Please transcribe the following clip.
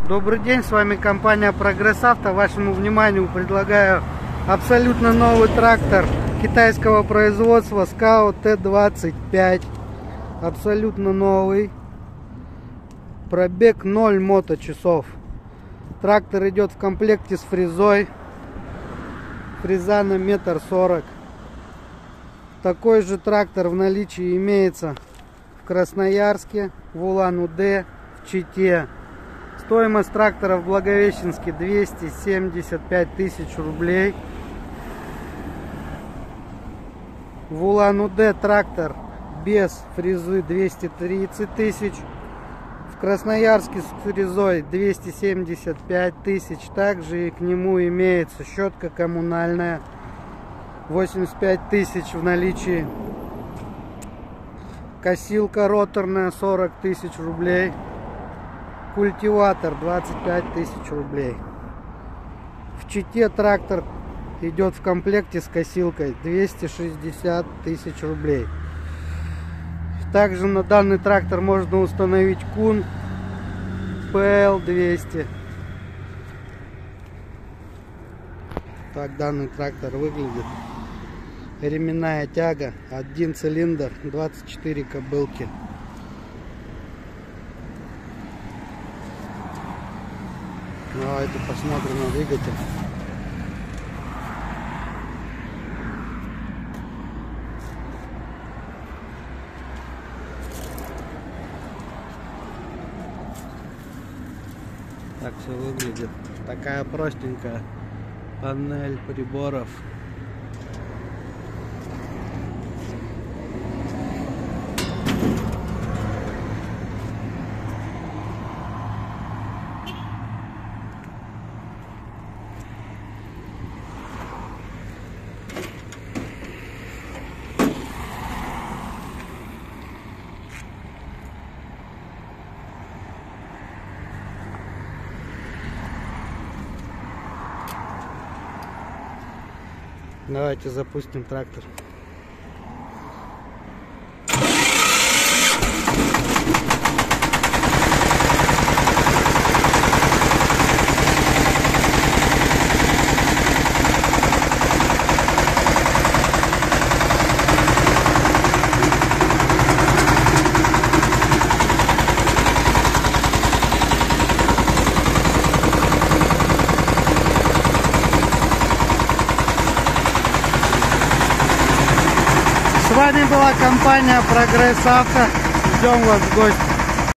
Добрый день, с вами компания Прогресс Авто. Вашему вниманию предлагаю абсолютно новый трактор китайского производства Scout T25. Абсолютно новый. Пробег 0 моточасов. Трактор идет в комплекте с фрезой. Фреза на 1,40 м. Такой же трактор в наличии имеется в Красноярске, в Улан-Удэ, в Чите. Стоимость трактора в Благовещенске 275 тысяч рублей. В Улан-Удэ трактор без фрезы 230 тысяч. В Красноярске с фрезой 275 тысяч. Также и к нему имеется щетка коммунальная 85 тысяч в наличии. Косилка роторная 40 тысяч рублей. Культиватор 25 тысяч рублей. В Чите трактор идет в комплекте с косилкой 260 тысяч рублей. Также на данный трактор можно установить Кун PL200. Так данный трактор выглядит. Ременная тяга, один цилиндр, 24 кобылки. Давайте посмотрим на двигатель. Так все выглядит. Такая простенькая панель приборов. Давайте запустим трактор. С вами была компания Прогресс Авто. Ждем вас в гости.